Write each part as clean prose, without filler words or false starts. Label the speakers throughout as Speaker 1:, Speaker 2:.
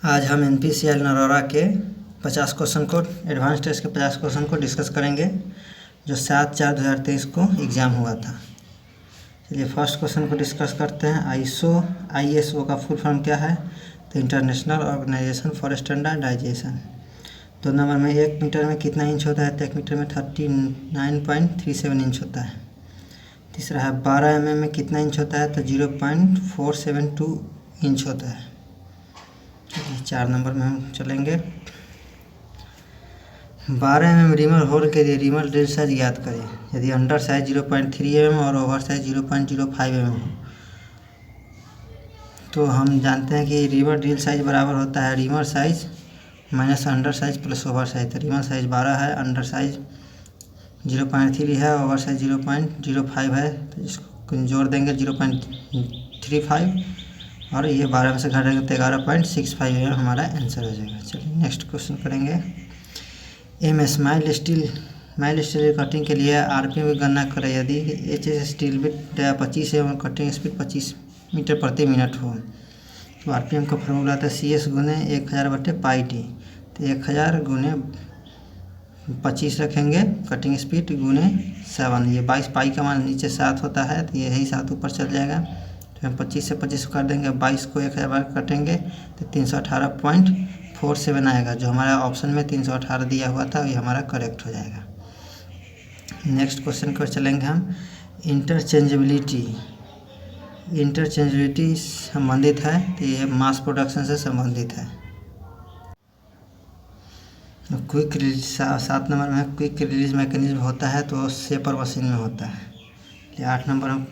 Speaker 1: आज हम NPCL नरोरा के 50 क्वेश्चन को एडवांस टेस्ट के 50 क्वेश्चन को डिस्कस करेंगे जो 7/4/2023 को एग्ज़ाम हुआ था। चलिए फर्स्ट क्वेश्चन को डिस्कस करते हैं। ISO का फुल फॉर्म क्या है? तो international organization for standardization. 2 number में 1 मीटर में कितना इंच होता है? तो 1 मीटर में 39.37 इंच होता है। तीसरा है 12 mm में कितना इंच होता है? तो 0.472 इंच होता है। चलिए 4 नंबर में हम चलेंगे। 12 mm रिमर होल के लिए रिमर ड्रिल साइज याद करें। यदि अंडर साइज 0.3 mm और ओवर साइज 0.05 mm हो तो हम जानते हैं कि रिमर ड्रिल साइज बराबर होता है reamer size minus under size plus over size. तो रिमर साइज 12 है, अंडर साइज 0.3 है, ओवर साइज 0.05 है, तो इसको जोड़ देंगे 0.35 और ये 12 में से घटाएंगे तो 11.65 हमारा आंसर हो जाएगा। चलिए नेक्स्ट क्वेश्चन करेंगे। स्माइल स्टील कटिंग के लिए RPM की गणना करें। यदि HS स्टील बिट 25 है और कटिंग स्पीड 25 मीटर प्रति मिनट हो तो RPM का फॉर्मूला था CS गुने 1000/πt। तो 1000 गुने 25 रखेंगे, कटिंग स्पीड गुने 7, ये 22 पाई का मान नीचे 7 होता है तो यही 7 ऊपर चल जाएगा। तो हम 25 से 25 कर देंगे, 22 को 1000 बार कटेंगे तो 318.47 आएगा। जो हमारा ऑप्शन में 318 दिया हुआ था ये हमारा करेक्ट हो जाएगा। नेक्स्ट क्वेश्चन को चलेंगे हम। इंटरचेंजेबिलिटी संबंधित है तो ये मास प्रोडक्शन से संबंधित है। क्विक रिलीज 7 नंबर में क्विक रिलीज मैकेनिज्म होता है तो शेपर मशीन में होता है। 8 नंबर हम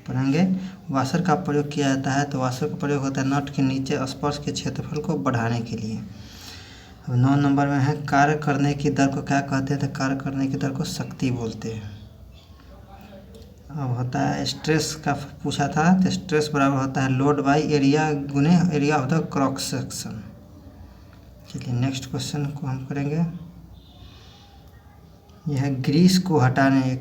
Speaker 1: पढ़ेंगे। वाशर का प्रयोग किया जाता है तो वाशर का प्रयोग होता है नट के नीचे स्पर्श के क्षेत्रफल को बढ़ाने के लिए। अब 9 नंबर में है कार्य करने की दर को क्या कहते हैं? तो कार्य करने की दर को शक्ति बोलते हैं। अब होता है स्ट्रेस का पूछा था तो स्ट्रेस बराबर होता है लोड बाई एरिया गुने area of the cross section. चलिए नेक्स्ट क्वेश्चन को हम करेंगे। यह ग्रीस को हटाने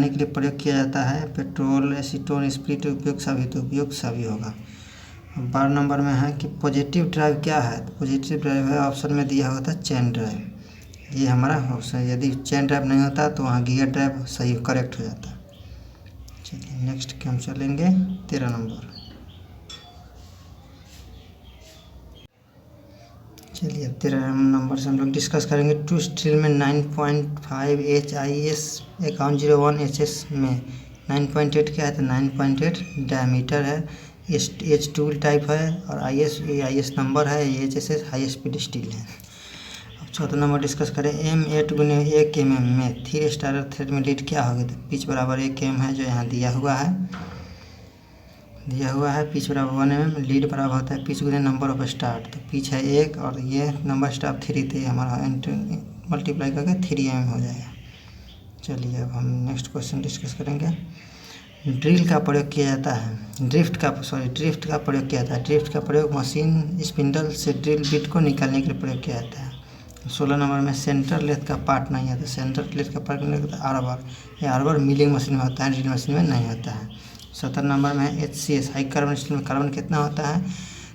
Speaker 1: के लिए प्रयोग किया जाता है। पेट्रोल, एसीटोन, स्प्रिट उपयोग सभी, तो उपयोग सभी होगा। 12 नंबर में है कि पॉजिटिव ड्राइव क्या है? तो पॉजिटिव ड्राइव है ऑप्शन में दिया हुआ था चेन ड्राइव। ये हमारा ऑप्शन, यदि चेन ड्राइव नहीं होता तो वहाँ गियर ड्राइव सही करेक्ट हो जाता। चलिए नेक्स्ट के हम चलेंगे 13 नंबर। चलिए 13 नंबर से हम लोग डिस्कस करेंगे। टू स्टील में 9.5 HIS 5101 HS में 9.8 क्या है? तो 9.8 डायमीटर है। H टूल टाइप है और IS नंबर है। HSS हाई स्पीड स्टील है। अब 14 नंबर डिस्कस करें। M8 गुने 1 mm में 3 स्टार थ्रेड में लीड क्या होगी? तो पिच बराबर 1 mm है जो यहाँ दिया हुआ है। पिच बराबर 1 mm, लीड बराबर होता है पिच गुने नंबर ऑफ स्टार्ट। तो पिच है 1 और ये नंबर स्टार 3 थे, हमारा मल्टीप्लाई करके 3 mm हो जाएगा। चलिए अब हम नेक्स्ट क्वेश्चन डिस्कस करेंगे। ड्रिफ्ट का प्रयोग किया जाता है। ड्रिफ्ट का प्रयोग किया जाता है। ड्रिफ्ट का प्रयोग मशीन स्पिंडल से ड्रिल बिट को निकालने के लिए प्रयोग किया जाता है। 16 नंबर में सेंटर लेथ का पार्ट नहीं है। तो सेंटर लेथ का पार्ट नहीं होता आर्बर। ये आर्बर मिलिंग मशीन में होता है, ड्रिल मशीन में नहीं होता है। 17 नंबर में है HCS हाई कार्बन स्टील में कार्बन कितना होता है?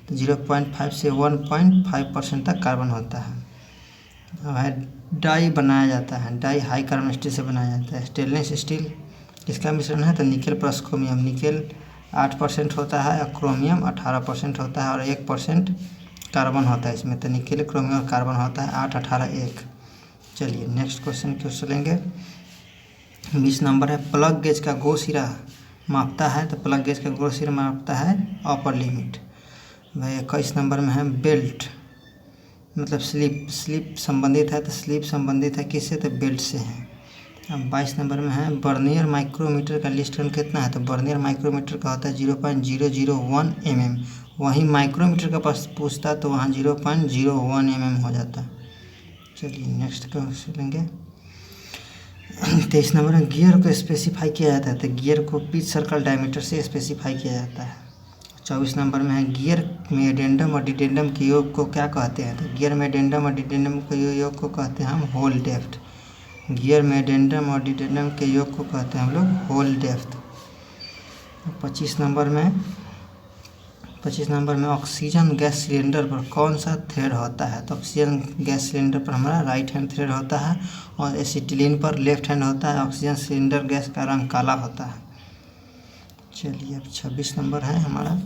Speaker 1: तो 0.5 से 1.5% तक कार्बन होता है। अब है डाई बनाया जाता है। डाई हाई कार्बन स्टील से बनाया जाता है। स्टेनलेस स्टील इसका मिश्रण है तो निकेल प्लस क्रोमियम। निकेल 8% होता है और क्रोमियम 18% होता है और 1% कार्बन होता है इसमें। तो निकेल, क्रोमियम और कार्बन होता है 8, 18, 1। चलिए नेक्स्ट क्वेश्चन क्यों चलेंगे। 20 नंबर है प्लग गेज का गो सिरा मापता है। तो प्लग गेज का गो सिरा मापता है अपर लिमिट। भाई 21 नंबर में है बेल्ट मतलब स्लिप संबंधित है। तो स्लिप संबंधित है किससे? तो बेल्ट से है। अब 22 नंबर में है बर्नियर माइक्रोमीटर का लिस्ट रन कितना है? तो बर्नियर माइक्रोमीटर का होता है 0.001 mm। वहीं माइक्रोमीटर का पास पूछता तो वहाँ 0.01 mm हो जाता। चलिए नेक्स्ट का चलेंगे। 23 नंबर में गियर को स्पेसिफाई किया जाता है। तो गियर को पिच सर्कल डायमीटर से स्पेसिफाई किया जाता है। 24 नंबर में है गियर में एडेंडम और डिडेंडम के योग को क्या कहते हैं? तो गियर में एडेंडम और डिडेंडम के योग को कहते हैं हम होल डेप्थ। गियर में एडेंडम और डिडेंडम के योग को कहते हैं हम लोग होल डेप्थ। 25 नंबर में 25 नंबर में ऑक्सीजन गैस सिलेंडर पर कौन सा थ्रेड होता है? तो ऑक्सीजन गैस सिलेंडर पर हमारा राइट हैंड थ्रेड होता है और एसिटिलीन पर लेफ्ट हैंड होता है। ऑक्सीजन सिलेंडर गैस का रंग काला होता है। चलिए अब 26 नंबर है हमारा।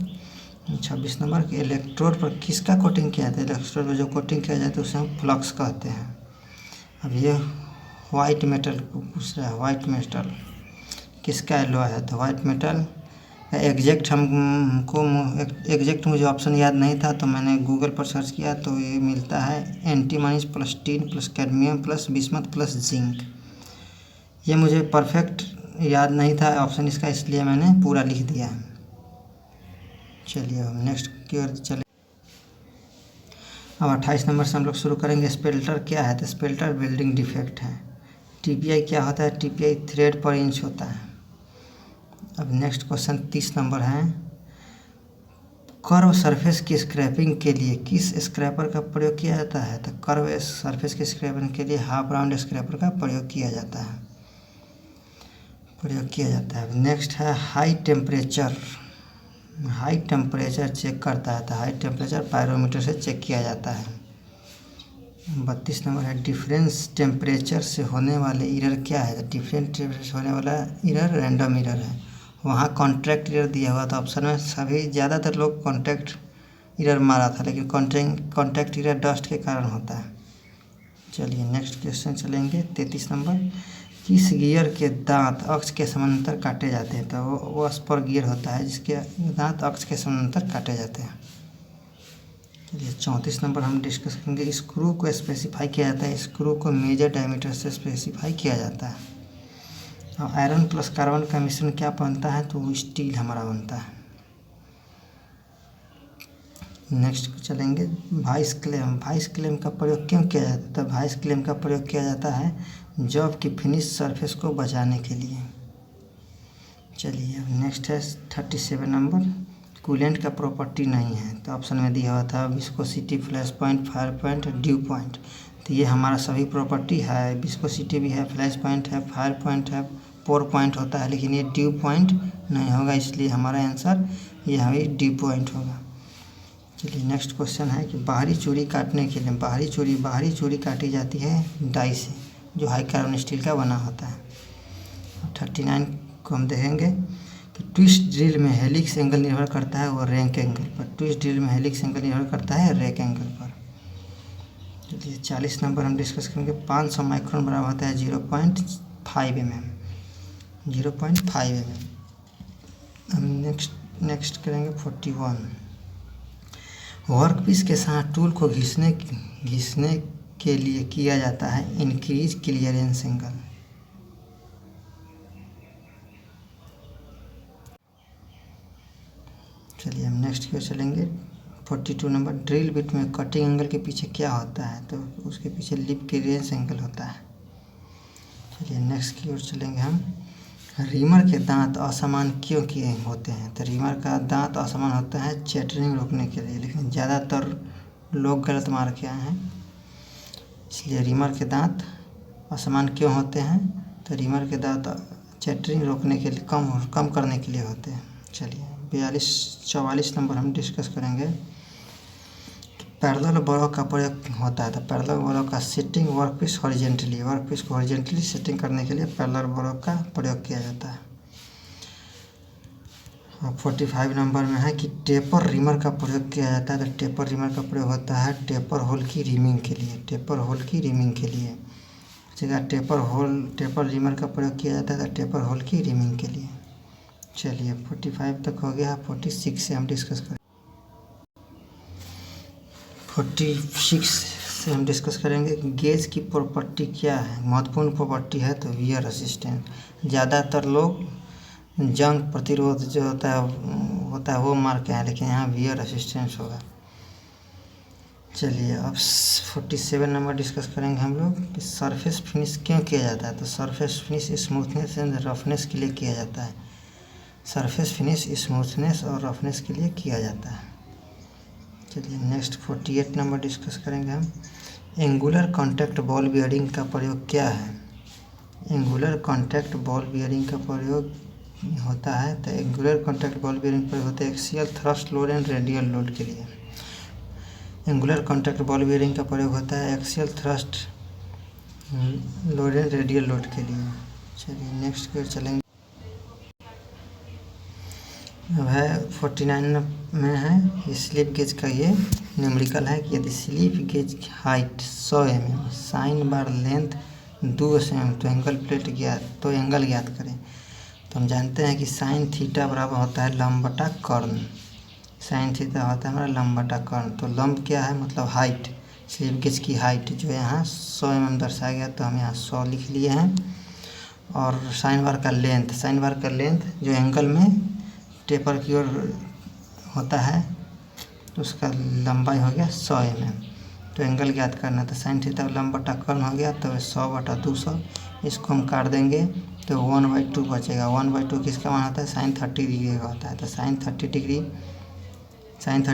Speaker 1: 26 नंबर के इलेक्ट्रोड पर किसका कोटिंग किया जाता है? इलेक्ट्रोड पर जो कोटिंग किया जाता है उसे हम फ्लक्स कहते हैं। अब ये वाइट मेटल पूछ रहा है, वाइट मेटल किसका एलॉय है? तो वाइट मेटल एग्जैक्ट एग्जैक्ट मुझे ऑप्शन याद नहीं था, तो मैंने गूगल पर सर्च किया तो ये मिलता है antimony plus tin plus cadmium plus bismuth plus zinc. ये मुझे परफेक्ट याद नहीं था ऑप्शन इसका, इसलिए मैंने पूरा लिख दिया है। चलिए अब नेक्स्ट की ओर चले। अब 28 नंबर से हम लोग शुरू करेंगे। स्पेल्टर क्या है? तो स्पेल्टर वेल्डिंग डिफेक्ट है। टीपीआई क्या होता है? टीपीआई थ्रेड पर इंच होता है। अब नेक्स्ट क्वेश्चन 30 नंबर है। कर्व सरफेस की स्क्रैपिंग के लिए किस स्क्रैपर का प्रयोग किया जाता है? तो कर्व सरफेस की स्क्रैपिंग के लिए हाफ राउंड स्क्रैपर का प्रयोग किया जाता है। अब नेक्स्ट है हाई टेम्परेचर चेक करता है। तो हाई टेम्परेचर पायरोमीटर से चेक किया जाता है। 32 नंबर है। डिफरेंस टेम्परेचर से होने वाले एरर क्या है? तो डिफरेंट टेम्परेचर से होने वाला एरर रैंडम एरर है। वहाँ कॉन्ट्रैक्ट एरर दिया हुआ था ऑप्शन में, सभी ज़्यादातर लोग कॉन्ट्रैक्ट एरर मारा था, लेकिन कॉन्ट्रैक्ट एरर डस्ट के कारण होता है। चलिए नेक्स्ट क्वेश्चन चलेंगे। 33 नंबर। किस गियर के दांत अक्ष के समानांतर काटे जाते हैं? तो वो स्पर गियर होता है जिसके दांत अक्ष के समानांतर काटे जाते हैं। चलिए 34 नंबर हम डिस्कस करेंगे। स्क्रू को स्पेसिफाई किया जाता है। स्क्रू को मेजर डायमीटर से स्पेसिफाई किया जाता है। और आयरन प्लस कार्बन का मिश्रण क्या बनता है? तो वो स्टील हमारा बनता है। नेक्स्ट चलेंगे वाइस क्लेम का प्रयोग क्यों किया जाता है? तो वाइस क्लेम का प्रयोग किया जाता है जॉब की फिनिश सरफेस को बचाने के लिए। चलिए अब नेक्स्ट है 37 नंबर। कूलेंट का प्रॉपर्टी नहीं है, तो ऑप्शन में दिया हुआ था viscosity, flash point, fire point, due point. तो ये हमारा सभी प्रॉपर्टी है। विस्कोसिटी भी है, फ्लैश पॉइंट है, फायर पॉइंट है, पोर पॉइंट होता है, लेकिन ये ड्यू पॉइंट नहीं होगा, इसलिए हमारा आंसर ये हमें ड्यू पॉइंट होगा। चलिए नेक्स्ट क्वेश्चन है कि बाहरी चूड़ी काटने के लिए बाहरी चूड़ी काटी जाती है डाई से, जो हाई कार्बन स्टील का बना होता है। 39 को हम देखेंगे कि ट्विस्ट ड्रिल में हेलिक्स एंगल निर्भर करता है और रैंक एंगल पर। ट्विस्ट ड्रिल में हेलिक्स एंगल निर्भर करता है रैंक एंगल पर। चलिए 40 नंबर हम डिस्कस करेंगे। 500 माइक्रोन बराबर होता है 0.5 mm। 0.5 mm। हम नेक्स्ट करेंगे 41। वर्कपीस के साथ टूल को घिसने के लिए किया जाता है इंक्रीज क्लियरेंस एंगल। चलिए हम नेक्स्ट की ओर चलेंगे। 42 नंबर। ड्रिल बिट में कटिंग एंगल के पीछे क्या होता है? तो उसके पीछे लिप क्लियरेंस एंगल होता है। चलिए नेक्स्ट की ओर चलेंगे हम। रीमर के दांत असमान क्यों किए होते हैं? तो रीमर का दांत असमान होता है चैटरिंग रोकने के लिए, लेकिन ज़्यादातर लोग गलत मार के आए हैं, इसलिए रीमर के दांत असमान क्यों होते हैं? तो रीमर के दांत चैटरिंग रोकने के लिए, कम करने के लिए होते हैं। चलिए 44 नंबर हम डिस्कस करेंगे। पैरेलल ब्लॉक का प्रयोग होता है। तो पैरेलल ब्लॉक का सेटिंग वर्कपीस को हॉरिजेंटली सेटिंग करने के लिए पैरेलल ब्लॉक का प्रयोग किया जाता है। और 45 नंबर में है कि टेपर रिमर का प्रयोग किया जाता है। तो टेपर रिमर का प्रयोग होता है टेपर होल की रिमिंग के लिए। जगह टेपर रिमर का प्रयोग किया जाता है तो टेपर होल की रिमिंग के लिए। चलिए 45 तक हो गया। 46 से हम डिस्कस करें। 46 से हम डिस्कस करेंगे गेज की प्रॉपर्टी क्या है। महत्वपूर्ण प्रॉपर्टी है तो वियर रेसिस्टेंस। ज़्यादातर लोग जंग प्रतिरोध जो होता है वो मार के हैं, लेकिन यहाँ वियर रेसिस्टेंस होगा। चलिए अब 47 नंबर डिस्कस करेंगे हम लोग कि सरफेस फिनिश क्यों किया जाता है। तो surface finish smoothness and roughness के लिए किया जाता है। सरफेस फिनिश स्मूथनेस और रफनेस के लिए किया जाता है। चलिए नेक्स्ट 48 नंबर डिस्कस करेंगे हम। एंगुलर कॉन्टैक्ट बॉल बियरिंग का प्रयोग क्या है? एंगुलर कॉन्टैक्ट बॉल बियरिंग का प्रयोग होता है तो एंगुलर कॉन्टैक्ट बॉल बेयरिंग पर होते हैं axial thrust load and radial load के लिए। एंगुलर कॉन्टैक्ट बॉल बेयरिंग का प्रयोग होता है axial thrust load and radial load के लिए। चलिए नेक्स्ट की ओर चलेंगे। अब है 49 में है स्लिप गेज का ये न्यूमेरिकल है कि यदि स्लिप गेज की height 100 mm, sine bar length 2 cm तो एंगल ज्ञात करें। तो हम जानते हैं कि साइन थीटा बराबर होता है लंब बटा कर्ण। साइन थीटा होता है हमारा लंब बटा कर्ण। तो लंब क्या है मतलब हाइट, स्लिप गेज की हाइट जो यहाँ 100 mm दर्शाया गया तो हम यहाँ 100 लिख लिए हैं। और साइन बार का लेंथ जो एंगल में टेपर की ओर होता है तो उसका लंबाई हो गया 100 mm। तो एंगल ज्ञात करना तो साइन थीटा लंब बटा कर्ण हो गया तो 100/200। इसको हम काट देंगे तो 1/2 बचेगा। 1/2 किसका मान होता है साइन 30 डिग्री का होता है। तो साइन 30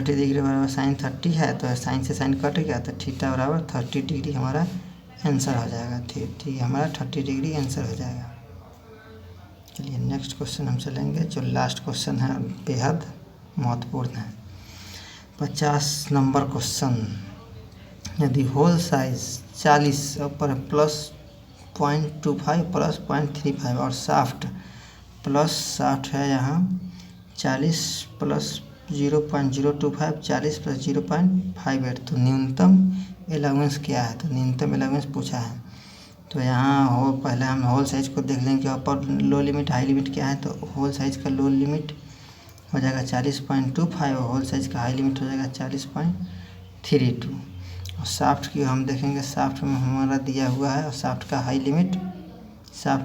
Speaker 1: डिग्री बराबर साइन 30 है तो साइन से साइन कट गया तो थीटा बराबर 30 डिग्री हमारा आंसर हो जाएगा। ठीक हमारा 30 डिग्री आंसर हो जाएगा। चलिए नेक्स्ट क्वेश्चन हम चलेंगे जो लास्ट क्वेश्चन है बेहद महत्वपूर्ण है। 50 नंबर क्वेश्चन। यदि होल साइज 40 पर +0.25 प्लस 0.35 और साफ्ट है यहाँ 40 प्लस 0.025 40 प्लस 0.58 तो न्यूनतम एलाउंस क्या है। तो न्यूनतम एलाउंस पूछा है। तो यहाँ पहले हम होल साइज़ को देख लेंगे अपर लो लिमिट हाई लिमिट क्या है। तो होल साइज़ का लो लिमिट हो जाएगा 40.25 और होल साइज़ का हाई लिमिट हो जाएगा 40.32। और साफ्ट की हम देखेंगे, साफ्ट में हमारा दिया हुआ है और साफ्ट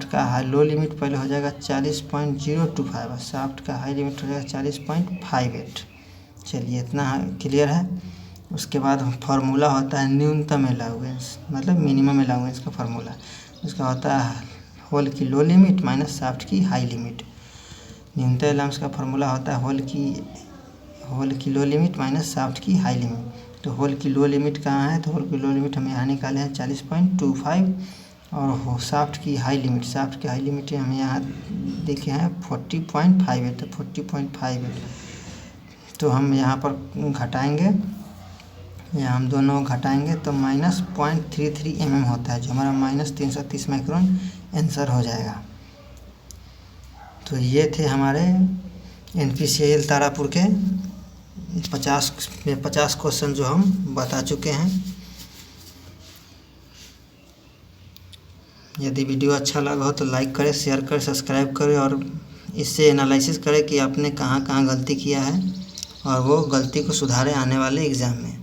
Speaker 1: का लो लिमिट पहले हो जाएगा 40.025 और साफ्ट का हाई लिमिट हो जाएगा 40.58। चलिए इतना क्लियर है। उसके बाद फार्मूला होता है न्यूनतम एलाउंस मतलब मिनिमम एलाउंस का फार्मूला। उसका होता है होल की लो लिमिट माइनस साफ्ट की हाई लिमिट। न्यूनतम एलाउंस का फार्मूला होता है होल की लो लिमिट माइनस साफ्ट की हाई लिमिट। तो होल की लो लिमिट कहाँ है तो होल की लो लिमिट हम यहाँ निकाले हैं 40.25 और साफ्ट की हाई लिमिट हम यहाँ देखे हैं 40.58। तो 40.58 तो हम यहाँ पर घटाएंगे, यहाँ हम दोनों घटाएंगे तो -0.33 mm होता है जो हमारा -330 माइक्रोन आंसर हो जाएगा। तो ये थे हमारे NPCIL तारापुर के 50 क्वेश्चन जो हम बता चुके हैं। यदि वीडियो अच्छा लगा हो तो लाइक करें, शेयर करें, सब्सक्राइब करें और इससे एनालिसिस करें कि आपने कहाँ कहाँ गलती किया है और वो गलती को सुधारें आने वाले एग्ज़ाम में।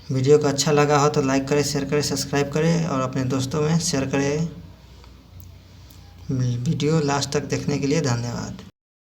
Speaker 1: वीडियो को अच्छा लगा हो तो लाइक करें, शेयर करें, सब्सक्राइब करें और अपने दोस्तों में शेयर करें। वीडियो लास्ट तक देखने के लिए धन्यवाद।